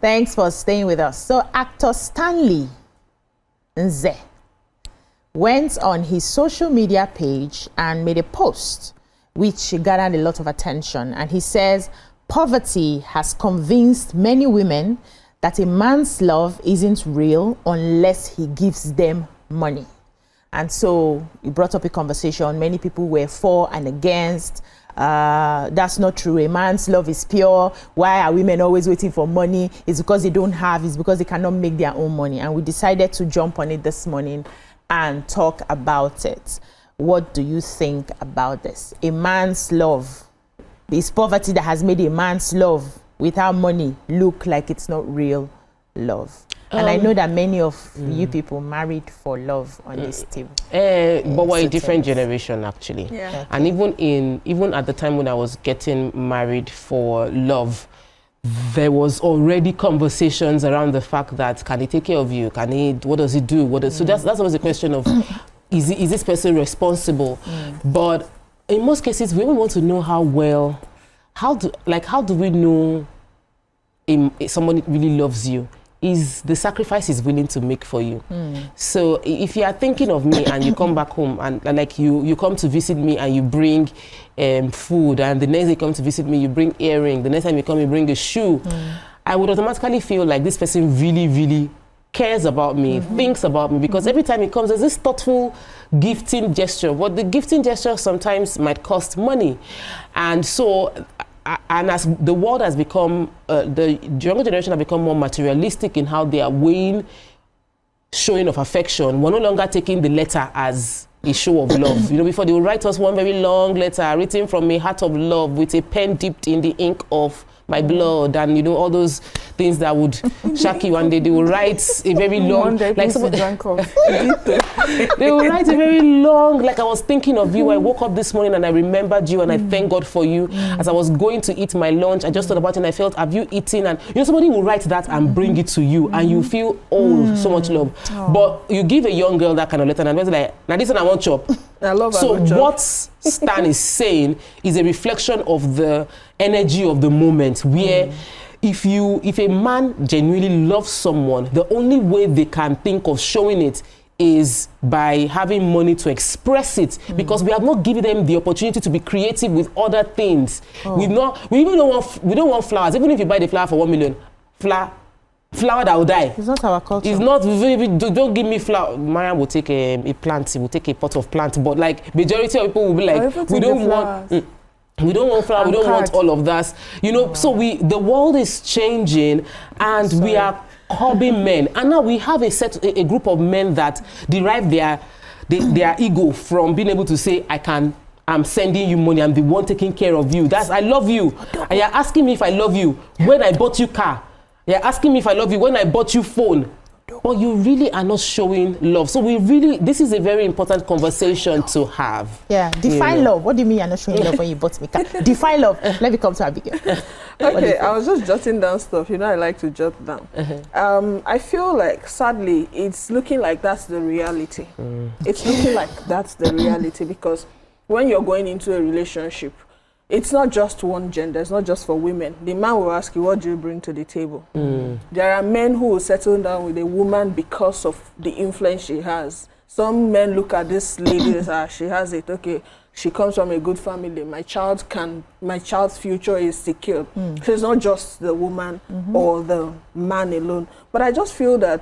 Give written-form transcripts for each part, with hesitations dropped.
Thanks for staying with us. So actor Stanley Nweze went on his social media page and made a post which garnered a lot of attention. And he says, poverty has convinced many women that a man's love isn't real unless he gives them money. And so he brought up a conversation. Many people were for and against. That's not true. A man's love is pure. Why are women always waiting for money? It's because they don't have. It's because they cannot make their own money. And we decided to jump on it this morning and talk about it. What do you think about this? A man's love. It's poverty that has made a man's love without money look like it's not real love. And I know that many of you people married for love on this table. But we're a different generation, actually. Okay. And even at the time when I was getting married for love, there was already conversations around the fact that, can he take care of you? Can he? What does he do? So that's always a question of, is this person responsible? But in most cases, we want to know how well, how do we know if someone really loves you? Is the sacrifice he's willing to make for you. So if you are thinking of me and you come back home and like you come to visit me and you bring food, and the next day you come to visit me, you bring earring, the next time you come, you bring a shoe, I would automatically feel like this person really, really cares about me, thinks about me, because every time he comes, there's this thoughtful gifting gesture. But the gifting gesture sometimes might cost money. And so, and as the world has become, the younger generation have become more materialistic in how they are weighing showing of affection, we're no longer taking the letter as a show of love. You know, before they would write us one very long letter written from a heart of love with a pen dipped in the ink of my blood, and you know, all those things that would shock you. And they would write a very long, like someone drank off. They would write a very long, like, I was thinking of you. I woke up this morning and I remembered you, and I thank God for you. As I was going to eat my lunch, I just thought about it and I felt, have you eaten? And you know, somebody will write that and bring it to you, and you feel, oh, so much love. But you give a young girl that kind of letter and it's like, now this one I want chop. I love so what Stan is saying is a reflection of the energy of the moment, where if a man genuinely loves someone, the only way they can think of showing it is by having money to express it, because we have not given them the opportunity to be creative with other things. We don't want flowers. Even if you buy the flower for 1 million, flower that will die. It's not our culture. It's not. Don't give me flower. Mariam will take a plant. He will take a pot of plant. But like majority of people will be like, we don't want flower. We don't want all of that. You know. So the world is changing, and we are curbing men. And now we have a group of men that derive their ego from being able to say, I'm sending you money. I'm the one taking care of you. I love you. And you're asking me if I love you when I bought you car. You're asking me if I love you when I bought you phone. But you really are not showing love. So this is a very important conversation to have. Yeah, define love. What do you mean you're not showing love when you bought me car? Define love. Let me come to Abigail. Okay, I was just jotting down stuff. You know, I like to jot down. I feel like, sadly, it's looking like that's the reality. It's looking like that's the reality, because when you're going into a relationship, it's not just one gender, it's not just for women. The man will ask you, what do you bring to the table? There are men who will settle down with a woman because of the influence she has. Some men look at this lady as she has it, okay, she comes from a good family, my child's future is secured. So it's not just the woman or the man alone. But I just feel that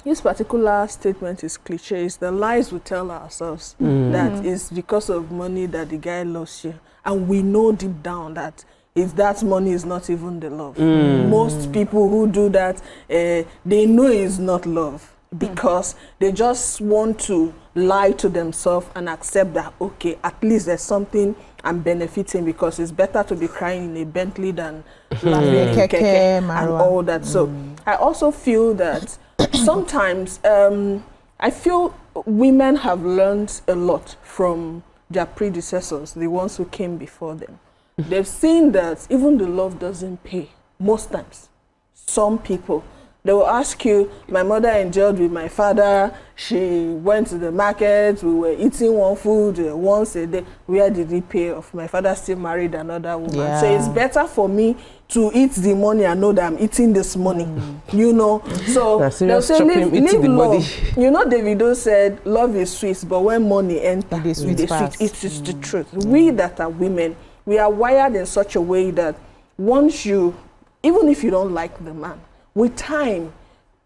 this particular statement is cliche. It's the lies we tell ourselves that it's because of money that the guy loves you. And we know deep down that if that money is not even the love. Most people who do that, they know it's not love, because they just want to lie to themselves and accept that, okay, at least there's something I'm benefiting, because it's better to be crying in a Bentley than laughing in keke and all that. So I also feel that sometimes I feel women have learned a lot from their predecessors, the ones who came before them. They've seen that even the love doesn't pay most times. Some people, They will ask you, my mother enjoyed with my father, she went to the market, we were eating one food once a day. Where did he pay off? My father still married another woman. Yeah. So it's better for me to eat the money and know that I'm eating this money, you know. So they'll say, live love. You know, Davido said, love is sweet, but when money enters, it is the truth. We that are women, we are wired in such a way that once you, even if you don't like the man, with time,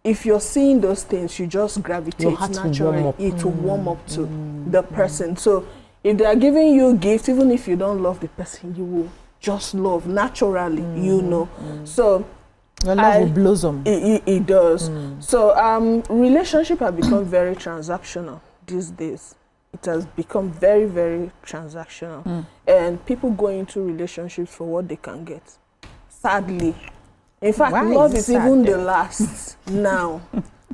if you're seeing those things, you just gravitate naturally. It will warm up to the person. So if they are giving you gifts, even if you don't love the person, you will just love naturally, you know. So your love will blossom. It does. So relationship have become very transactional these days. It has become very, very transactional. And people go into relationships for what they can get. Sadly. In fact, love is even the last now.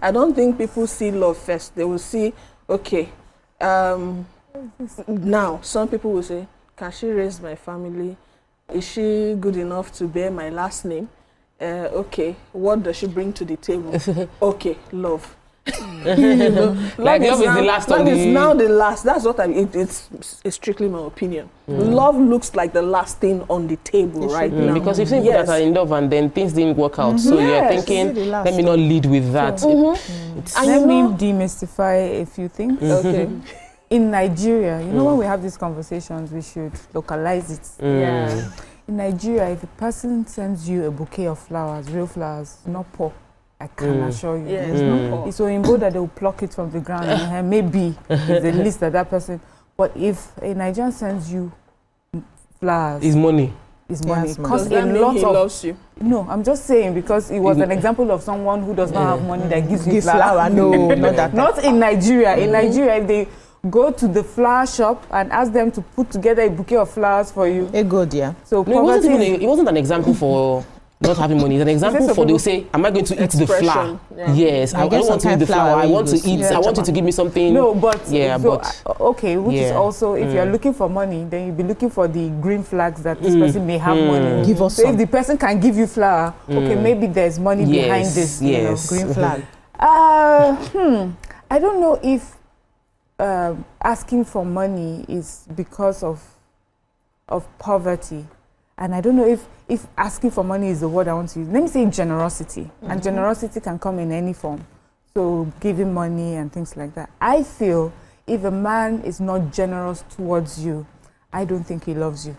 I don't think people see love first. They will see, okay, now some people will say, can she raise my family? Is she good enough to bear my last name? Okay, what does she bring to the table? Okay, love. You know, like love is the last love is now the last. That's what it's strictly my opinion. Love looks like the last thing on the table right now. Because you've seen people that are in love and then things didn't work out. So you're thinking, let me not lead with that. Let me demystify a few things. Okay. In Nigeria, you know, when we have these conversations, we should localize it. Yeah. In Nigeria, if a person sends you a bouquet of flowers, real flowers, not poor, I can assure you. Yeah, it's not poor. It's so in both that they will pluck it from the ground and maybe it's the least that person. But if a Nigerian sends you flowers, it's money. It's money. Does Because that mean he loves you? No, I'm just saying because it was an example of someone who does not have money that gives you flower. No, not that. Not in Nigeria. In Nigeria, if they go to the flower shop and ask them to put together a bouquet of flowers for you. A good, yeah. So No, it wasn't an example for not having money. It's an example for they'll say, am I going to eat the flower? Yeah. Yes, I don't want to eat the flower. I want to eat. Yeah. I want you to give me something. No, but okay, which is Yeah. also if you're looking for money, then you'll be looking for the green flags that this person may have money. Give us so some. if the person can give you flower, okay, maybe there's money behind this. Yes. You know, Green flag. I don't know if asking for money is because of poverty. And I don't know if asking for money is the word I want to use. Let me say generosity. And generosity can come in any form. So giving money and things like that. I feel if a man is not generous towards you, I don't think he loves you.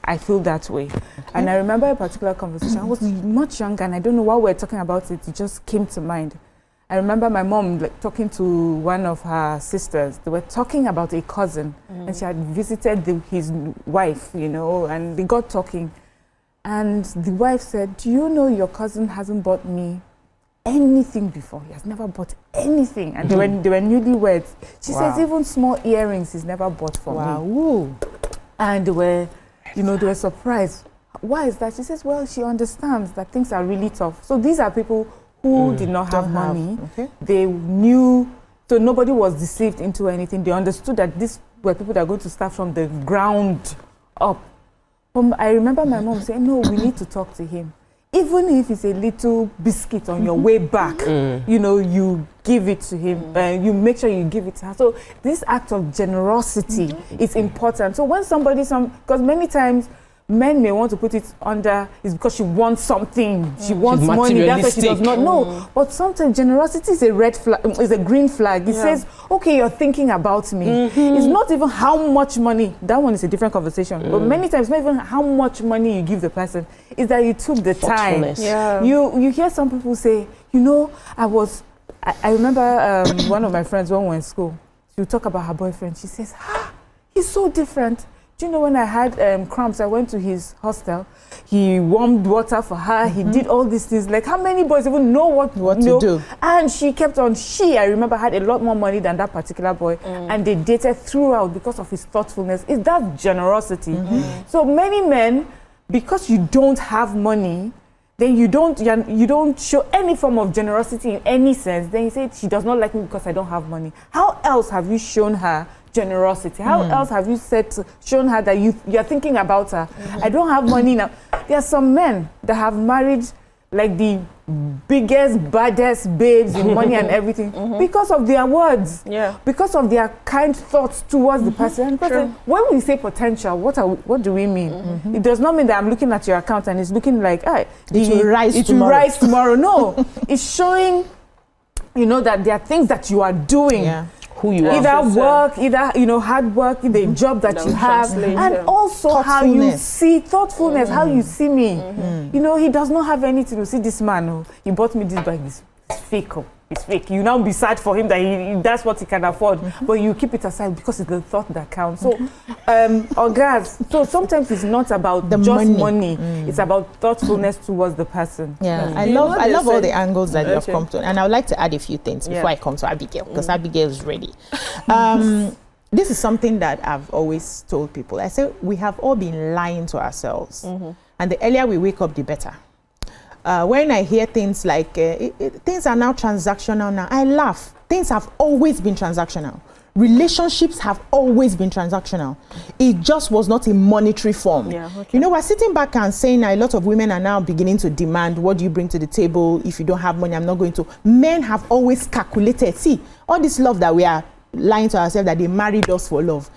I feel that way. Okay. And I remember a particular conversation. I was much younger and I don't know why we're talking about it. It just came to mind. I remember my mom talking to one of her sisters. They were talking about a cousin, and she had visited his wife, you know, and they got talking. And the wife said, do you know your cousin hasn't bought me anything before? He has never bought anything. And they were newlyweds. She says even small earrings he's never bought for me. Woo. And they were surprised. Why is that? She says, well, she understands that things are really tough. So these are people who did not have money. Okay. They knew, so nobody was deceived into anything. They understood that these were people that are going to start from the ground up. I remember my mom saying, no, we need to talk to him. Even if it's a little biscuit on your way back, you know, you give it to him and you make sure you give it to her. So this act of generosity is important. So when because many times men may want to put it under is because she wants something. She wants money. That's why she does not know. But sometimes generosity is a red flag, is a green flag. It says, okay, you're thinking about me. It's not even how much money. That one is a different conversation. But many times, not even how much money you give the person. Is that you took the time. Yeah. You hear some people say, you know, I remember one of my friends when we were in school. She would talk about her boyfriend. She says, he's so different. You know, when I had cramps, I went to his hostel. He warmed water for her. He did all these things. Like, how many boys even know what to do? And she kept on. I remember, had a lot more money than that particular boy. And they dated throughout because of his thoughtfulness. Is that generosity? So many men, because you don't have money, then you don't show any form of generosity in any sense. Then you say, she does not like me because I don't have money. How else have you shown her generosity? How else have you shown her that you're thinking about her? I don't have money now. There are some men that have married like the biggest, baddest babes in money and everything because of their words, because of their kind thoughts towards the person. And person, when we say potential, what do we mean? It does not mean that I'm looking at your account and it's looking like, it will rise tomorrow. No, it's showing, you know, that there are things that you are doing. Who you are. Either work, either, you know, hard work, either a job that you have, and also how you see thoughtfulness, how you see me. You know, he does not have anything to see this man. Oh, he bought me this bag. It's fake. Oh, it's fake. You now be sad for him that that's what he can afford, but you keep it aside because it's the thought that counts. So, guys, so sometimes it's not about just money. It's about thoughtfulness towards the person. I love all the angles that you have come to, and I would like to add a few things before I come to Abigail, because Abigail is ready. This is something that I've always told people. I say we have all been lying to ourselves, and the earlier we wake up, the better. When I hear things like things are now transactional now, I laugh. Things have always been transactional. Relationships have always been transactional. It just was not in monetary form. You know, we're sitting back and saying a lot of women are now beginning to demand, what do you bring to the table? If you don't have money, I'm not going to. Men have always calculated. See, all this love that we are lying to ourselves that they married us for love.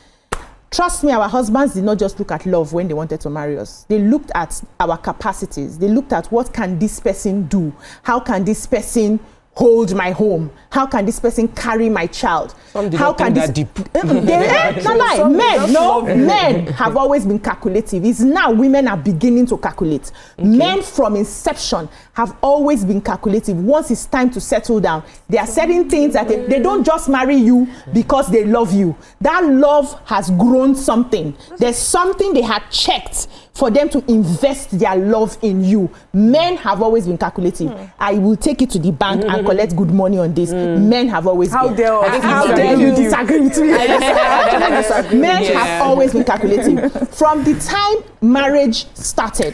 Trust me, our husbands did not just look at love when they wanted to marry us. They looked at our capacities. They looked at what can this person do? How can this person hold my home? How can this person carry my child? How can this? Deep. Men have always been calculative. It's now women are beginning to calculate. Men from inception have always been calculative. Once it's time to settle down, there are certain things that they don't just marry you because they love you. That love has grown something. There's something they had checked for them to invest their love in you. Men have always been calculative. I will take it to the bank and collect good money on this. Men have always been. How dare you disagree with me? Men have always been calculative. From the time marriage started,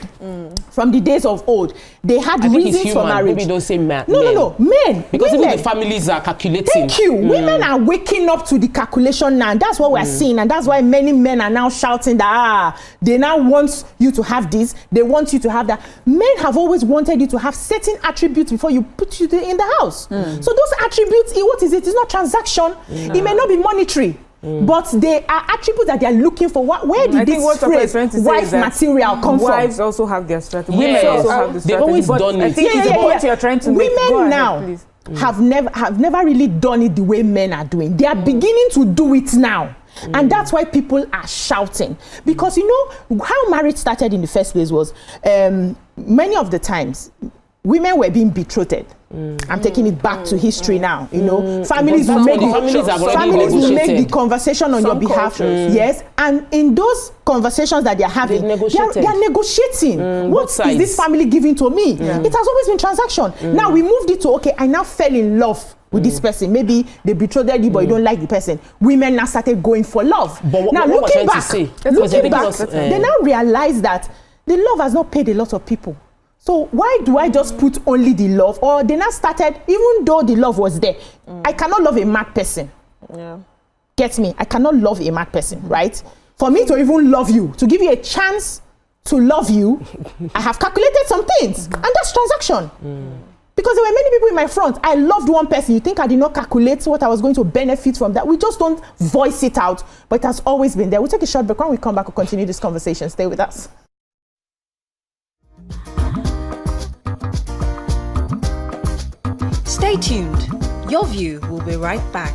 from the days of old, they had reasons for marriage. Maybe don't say men. No, men. Because even the families are calculating. Thank you. Women are waking up to the calculation now. That's what we're seeing, and that's why many men are now shouting that they now want you to have this, they want you to have that. Men have always wanted you to have certain attributes before you put you in the house. So those attributes, what is it? It's not transaction. It may not be monetary. But they are attributes that they are looking for. Where did this phrase, wife material, come from? Wives also have their strategy. Women also have the strategy. They've always done it. I think it's the point you're trying to make. Women now have never really done it the way men are doing. They are beginning to do it now. And that's why people are shouting. Because you know how marriage started in the first place was many of the times women were being betrothed. I'm taking it back to history now. You know, families will make the conversation on your behalf. Yes, and in those conversations that they're having, they're negotiating. What is this family giving to me? It has always been transaction. Now we moved it to I now fell in love with this person. Maybe they betrothed you, but you don't like the person. Women now started going for love. But now looking back, they now realize that the love has not paid a lot of people. So why do I just put only the love? Or they now started, even though the love was there, I cannot love a mad person. Get me? I cannot love a mad person, right? For me to even love you, to give you a chance to love you, I have calculated some things. And that's transaction. Because there were many people in my front. I loved one person. You think I did not calculate what I was going to benefit from that? We just don't voice it out. But it has always been there. We'll take a short break. When we come back, we'll continue this conversation. Stay with us. Stay tuned. Your View will be right back.